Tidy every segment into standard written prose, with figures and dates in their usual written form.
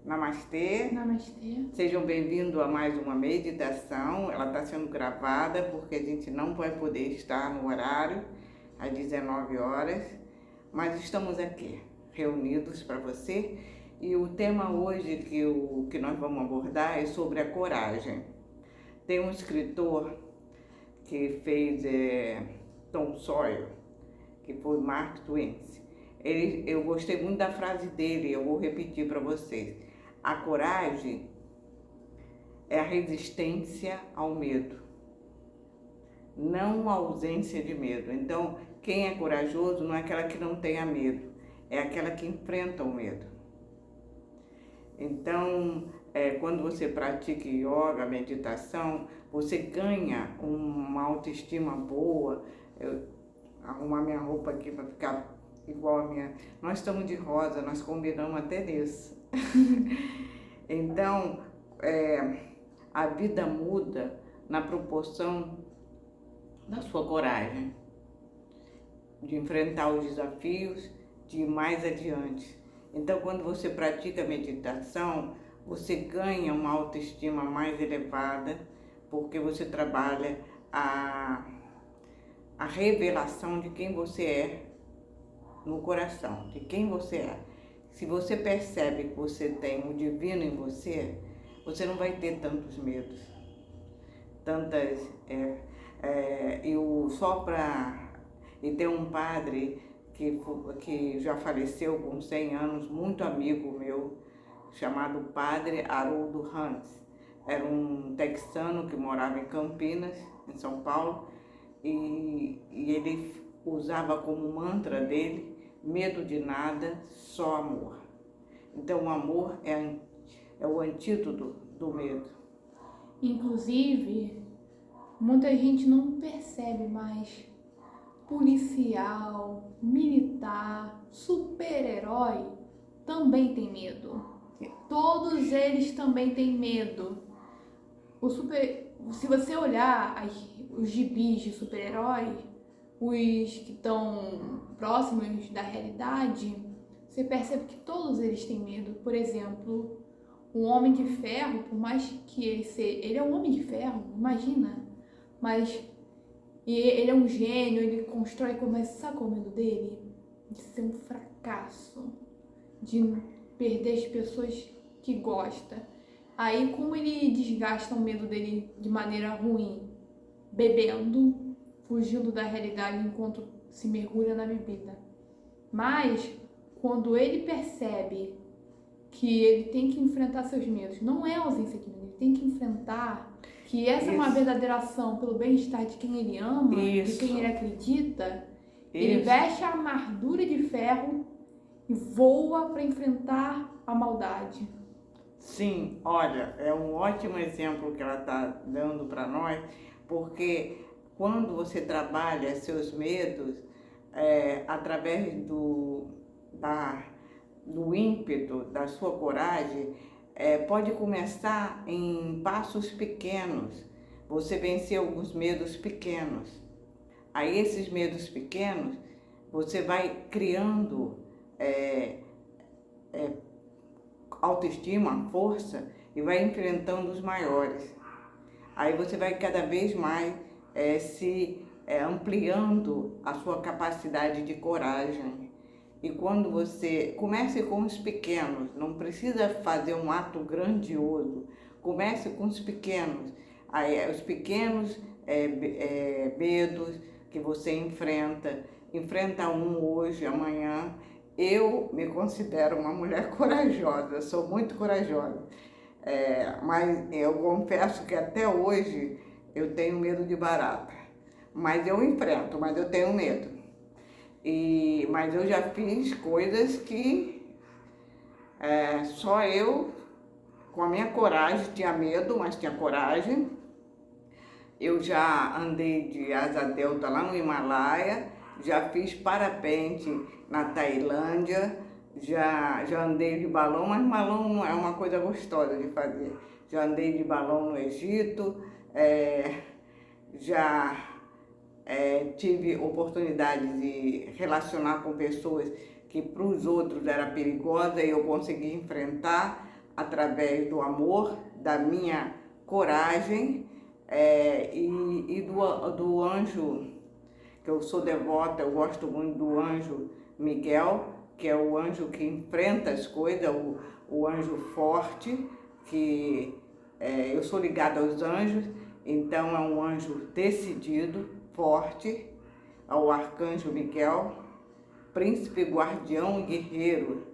Namastê. Namastê. Sejam bem-vindos a mais uma meditação. Ela está sendo gravada porque a gente não vai poder estar no horário às 19 horas, mas estamos aqui reunidos para você. E o tema hoje que nós vamos abordar é sobre a coragem. Tem um escritor que fez Tom Sawyer, que foi Mark Twain. Eu gostei muito da frase dele, eu vou repetir para vocês. A coragem é a resistência ao medo, não a ausência de medo. Então, quem é corajoso não é aquela que não tenha medo, é aquela que enfrenta o medo. Então, quando você pratica yoga, meditação, você ganha uma autoestima boa. Eu arrumar minha roupa aqui para ficar igual a minha. Nós estamos de rosa, nós combinamos até nisso. Então, a vida muda na proporção da sua coragem, de enfrentar os desafios, de ir mais adiante. Então, quando você pratica meditação, você ganha uma autoestima mais elevada, porque você trabalha a revelação de quem você é no coração, de quem você é. Se você percebe que você tem o divino em você, você não vai ter tantos medos, E tem um padre que já faleceu com 100 anos, muito amigo meu, chamado Padre Haroldo Hans. Era um texano que morava em Campinas, em São Paulo, e ele usava como mantra dele: medo de nada, só amor. Então o amor é o antídoto do medo. Inclusive, muita gente não percebe, mas policial, militar, super-herói também tem medo. Todos eles também têm medo. Se você olhar os gibis de super-heróis, os que estão próximos da realidade, você percebe que todos eles têm medo. Por exemplo, o Homem de Ferro, por mais que ele é um Homem de Ferro, imagina, mas ele é um gênio, ele constrói coisas. Sabe qual é o medo dele? De ser um fracasso, de perder as pessoas que gosta. Aí, como ele desgasta o medo dele de maneira ruim? Bebendo, fugindo da realidade enquanto se mergulha na bebida. Mas, quando ele percebe que ele tem que enfrentar seus medos, não é ausência de medo, ele tem que enfrentar, que essa é uma verdadeira ação pelo bem-estar de quem ele ama, de quem ele acredita, ele veste a armadura de ferro e voa para enfrentar a maldade. Sim, olha, é um ótimo exemplo que ela está dando para nós, porque quando você trabalha seus medos, através do ímpeto, da sua coragem, pode começar em passos pequenos. Você vencer alguns medos pequenos. Aí esses medos pequenos, você vai criando autoestima, força, e vai enfrentando os maiores. Aí você vai cada vez mais ampliando a sua capacidade de coragem. E quando você comece com os pequenos, não precisa fazer um ato grandioso, comece com os pequenos. Aí, os pequenos medos que você enfrenta um hoje, amanhã. Eu me considero uma mulher corajosa, sou muito corajosa, mas eu confesso que até hoje eu tenho medo de barata, mas eu enfrento, mas eu tenho medo. Mas eu já fiz coisas que só eu, com a minha coragem, tinha medo, mas tinha coragem. Eu já andei de asa delta lá no Himalaia, já fiz parapente na Tailândia, já andei de balão, mas balão não é uma coisa gostosa de fazer. Já andei de balão no Egito, já tive oportunidade de relacionar com pessoas que para os outros era perigosa e eu consegui enfrentar. através do amor, da minha coragem e do anjo, que eu sou devota, eu gosto muito do anjo Miguel, que é o anjo que enfrenta as coisas, o anjo forte, que eu sou ligada aos anjos, então é um anjo decidido, forte, ao arcanjo Miguel, príncipe, guardião e guerreiro.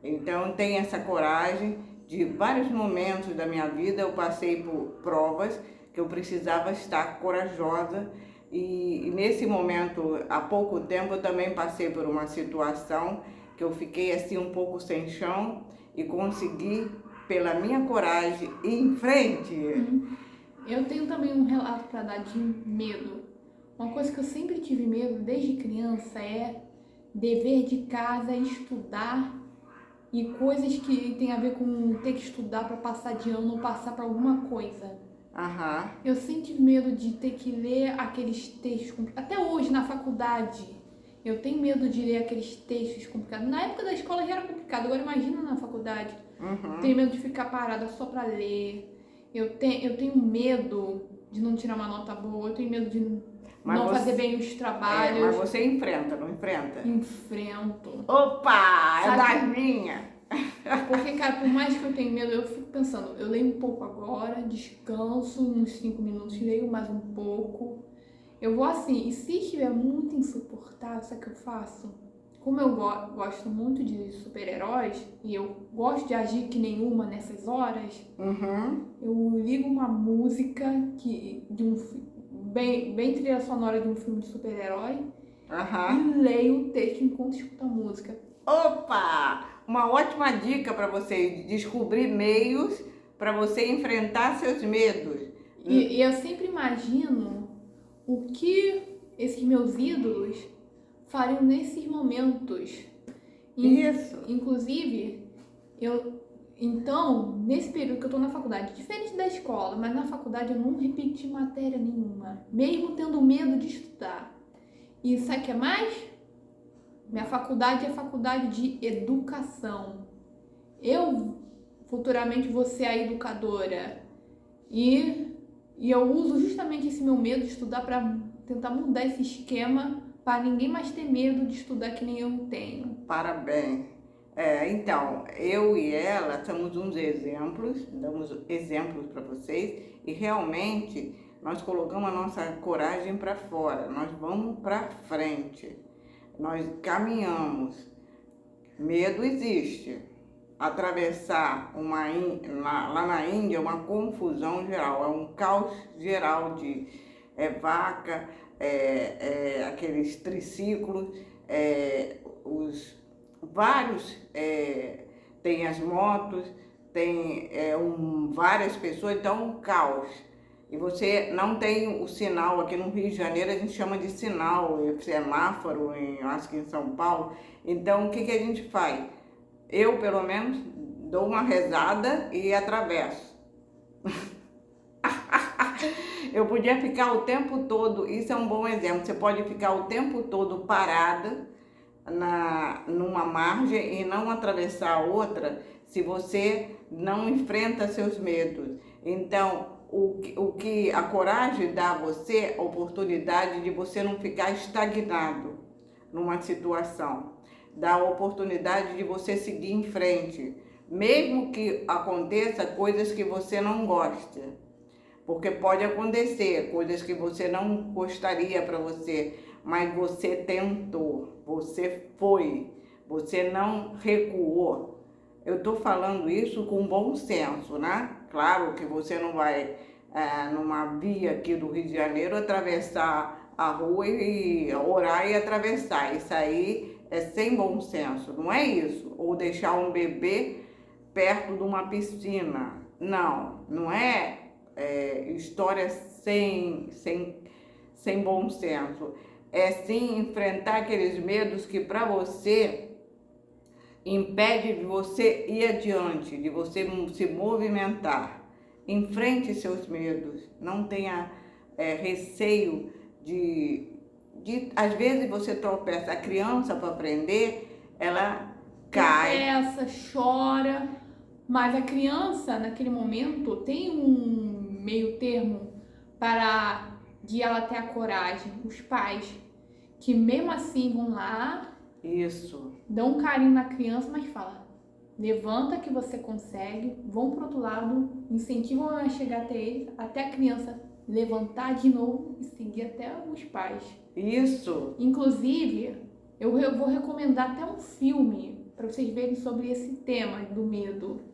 Então tem essa coragem de vários momentos da minha vida eu passei por provas que eu precisava estar corajosa e nesse momento, há pouco tempo, eu também passei por uma situação que eu fiquei assim um pouco sem chão e consegui, pela minha coragem, ir em frente. Eu tenho também um relato para dar de medo. Uma coisa que eu sempre tive medo desde criança é dever de casa, estudar e coisas que tem a ver com ter que estudar para passar de ano ou passar para alguma coisa. Eu sempre tive medo de ter que ler aqueles textos complicados. Até hoje, na faculdade, eu tenho medo de ler aqueles textos complicados. Na época da escola já era complicado, agora imagina na faculdade. Tenho medo de ficar parada só para ler. Eu tenho medo de não tirar uma nota boa, eu tenho medo de não fazer bem os trabalhos. Mas você enfrenta, não enfrenta? Enfrento. Opa! É das minhas! Porque, cara, por mais que eu tenha medo, eu fico pensando, eu leio um pouco agora, descanso uns 5 minutos, leio mais um pouco. Eu vou assim, e se estiver muito insuportável, sabe o que eu faço? Como eu gosto muito de super-heróis, e eu gosto de agir que nenhuma nessas horas, eu ligo uma música bem trilha sonora de um filme de super-herói e leio o texto enquanto escuto a música. Opa! Uma ótima dica para você descobrir meios para você enfrentar seus medos. E eu sempre imagino o que esses meus ídolos fariam nesses momentos. Isso. Inclusive, então, nesse período que eu tô na faculdade, diferente da escola, mas na faculdade eu não repeti matéria nenhuma, mesmo tendo medo de estudar. E sabe o que é mais? Minha faculdade é faculdade de educação. Eu futuramente vou ser a educadora. E eu uso justamente esse meu medo de estudar para tentar mudar esse esquema para ninguém mais ter medo de estudar que nem eu tenho. Parabéns. Então, eu e ela somos uns exemplos, damos exemplos para vocês e realmente nós colocamos a nossa coragem para fora, nós vamos para frente, nós caminhamos. Medo existe. Atravessar lá na Índia é uma confusão geral, é um caos geral de vaca, aqueles triciclos, os vários, tem as motos, tem várias pessoas, então um caos. E você não tem o sinal, aqui no Rio de Janeiro a gente chama de sinal, semáforo, acho que em São Paulo. Então o que a gente faz? Eu, pelo menos, dou uma rezada e atravesso. Eu podia ficar o tempo todo, isso é um bom exemplo, você pode ficar o tempo todo parada numa margem e não atravessar a outra se você não enfrenta seus medos. Então, o que a coragem dá a você, a oportunidade de você não ficar estagnado numa situação. Dá a oportunidade de você seguir em frente, mesmo que aconteça coisas que você não goste, porque pode acontecer coisas que você não gostaria para você, mas você tentou, você foi, você não recuou. Eu estou falando isso com bom senso, né? Claro que você não vai numa via aqui do Rio de Janeiro atravessar a rua e orar e atravessar. Isso aí é sem bom senso, não é isso? Ou deixar um bebê perto de uma piscina. Não, não é, história sem bom senso. É sim enfrentar aqueles medos que para você impede de você ir adiante, de você se movimentar. Enfrente seus medos, não tenha receio às vezes você tropeça. A criança, para aprender, ela cai. Tropeça, chora, Mas a criança, naquele momento, tem um meio termo para de ela ter a coragem. Os pais, que mesmo assim vão lá, Isso. dão um carinho na criança, mas fala, levanta que você consegue, vão pro outro lado, incentivam a chegar até eles, até a criança levantar de novo e seguir até os pais. Isso. Inclusive, eu vou recomendar até um filme para vocês verem sobre esse tema do medo,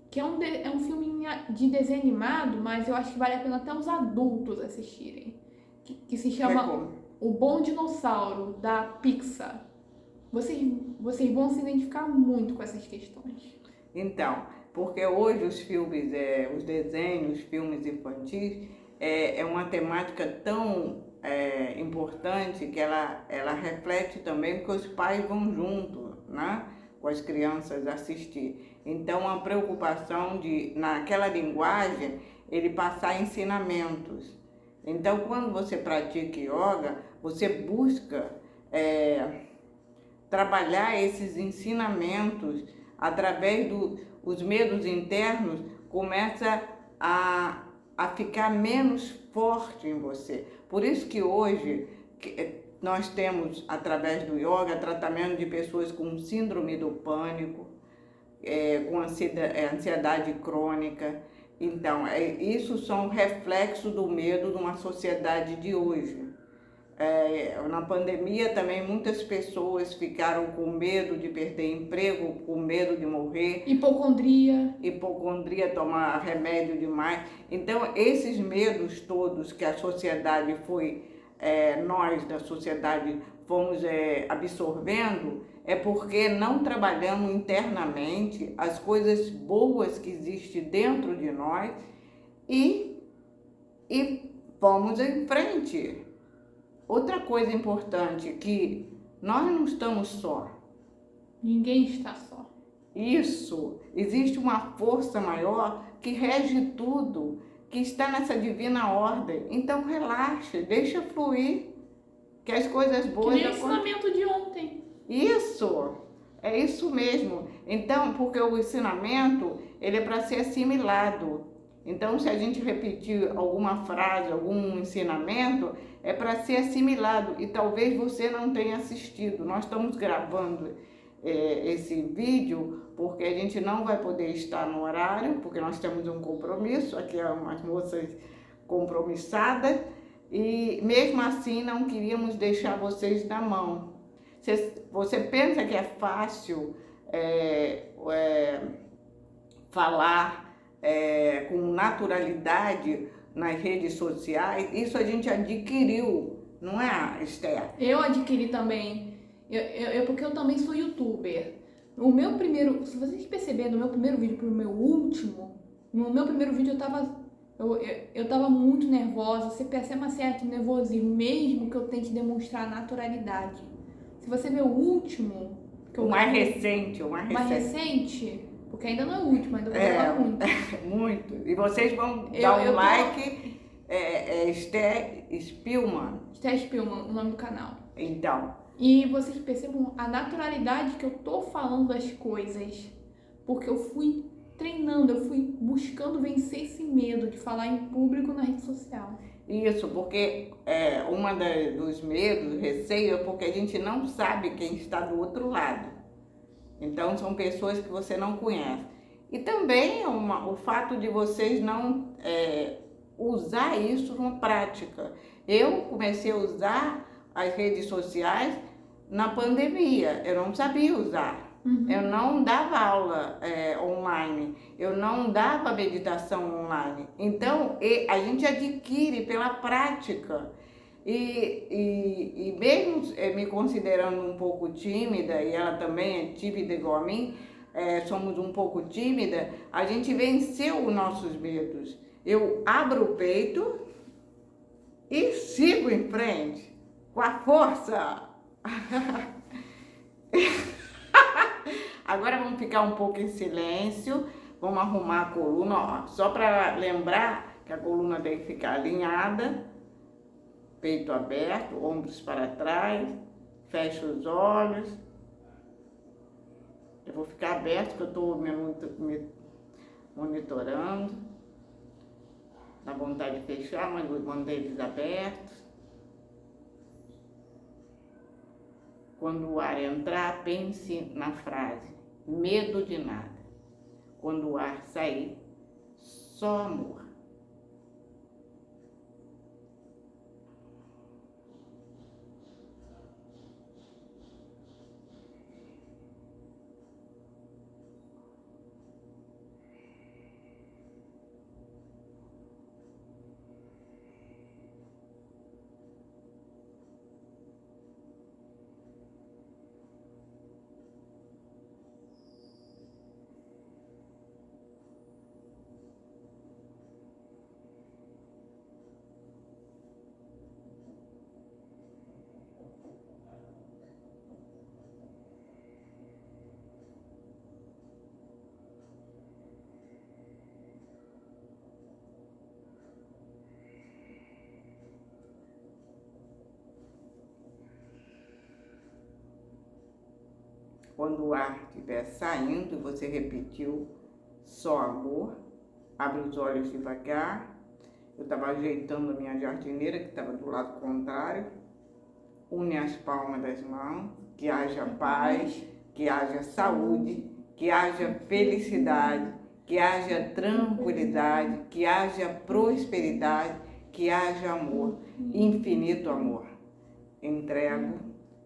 que é um filme de desenho animado, mas eu acho que vale a pena até os adultos assistirem, que se chama O Bom Dinossauro, da Pixar. Vocês vão se identificar muito com essas questões. Então, porque hoje os filmes, os desenhos, os filmes infantis, é uma temática tão importante que ela reflete também porque os pais vão junto, né, com as crianças assistir. Então, a preocupação de, naquela linguagem, ele passar ensinamentos. Então, quando você pratica yoga, você busca trabalhar esses ensinamentos através dos medos internos, começa a ficar menos forte em você. Por isso que hoje nós temos, através do yoga, tratamento de pessoas com síndrome do pânico, com ansiedade crônica. Então, isso são reflexos do medo de uma sociedade de hoje. Na pandemia também muitas pessoas ficaram com medo de perder emprego, com medo de morrer. Hipocondria, tomar remédio demais. Então, esses medos todos que a sociedade nós da sociedade fomos absorvendo, é porque não trabalhamos internamente as coisas boas que existem dentro de nós e vamos em frente. Outra coisa importante, que nós não estamos só. Ninguém está só. Isso, existe uma força maior que rege tudo, que está nessa divina ordem. Então relaxa, deixa fluir, que as coisas boas... Que nem o ensinamento de ontem. Isso, é isso mesmo. Então, porque o ensinamento, ele é para ser assimilado. Então, se a gente repetir alguma frase, algum ensinamento, é para ser assimilado. E talvez você não tenha assistido. Nós estamos gravando esse vídeo porque a gente não vai poder estar no horário, porque nós temos um compromisso. Aqui é umas moças compromissadas. E mesmo assim, não queríamos deixar vocês na mão. Você pensa que é fácil falar com naturalidade nas redes sociais? Isso a gente adquiriu, não é, Esther? Eu adquiri também, porque eu também sou youtuber. O meu primeiro, se vocês perceberem, do meu primeiro vídeo pro meu último, no meu primeiro vídeo eu tava muito nervosa, você percebe um certo nervosismo, mesmo que eu tente demonstrar naturalidade. Se você ver o último... O mais recente. Porque ainda não é o último, ainda vou gravar muito. Muito. E vocês vão dar um like, Esther Spillman. Esther Spillman, o nome do canal. Então. E vocês percebam a naturalidade que eu tô falando das coisas. Porque eu fui treinando, eu fui buscando vencer esse medo de falar em público na rede social. Isso, porque dos medos, receio, é porque a gente não sabe quem está do outro lado. Então, são pessoas que você não conhece. E também o fato de vocês não usar isso na prática. Eu comecei a usar as redes sociais na pandemia, eu não sabia usar. Eu não dava aula online, eu não dava meditação online. Então, a gente adquire pela prática. E mesmo me considerando um pouco tímida, e ela também é tímida igual a mim, somos um pouco tímida, a gente venceu os nossos medos. Eu abro o peito e sigo em frente, com a força. Agora vamos ficar um pouco em silêncio, vamos arrumar a coluna, ó, só para lembrar que a coluna tem que ficar alinhada, peito aberto, ombros para trás, fecha os olhos. Eu vou ficar aberto porque eu estou monitorando. Dá vontade de fechar, mas mantém eles abertos. Quando o ar entrar, pense na frase: medo de nada. Quando o ar sair, só amor. Quando o ar estiver saindo e você repetiu só amor, abre os olhos devagar. Eu estava ajeitando a minha jardineira, que estava do lado contrário. Une as palmas das mãos, que haja paz, que haja saúde, que haja felicidade, que haja tranquilidade, que haja prosperidade, que haja amor, infinito amor. Entrego,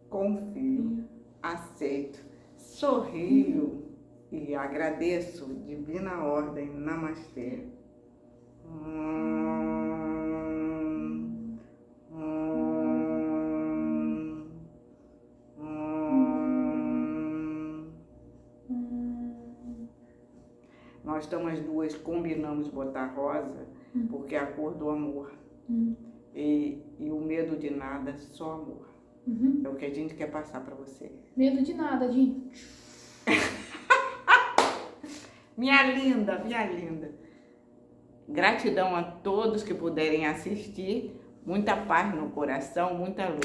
confio, aceito, sorrio e agradeço. Divina Ordem. Namastê. Nós estamos as duas, combinamos botar rosa, porque é a cor do amor. E o medo de nada, só amor. É o que a gente quer passar para você. Medo de nada, gente. Minha linda, minha linda. Gratidão a todos que puderem assistir. Muita paz no coração, muita luz.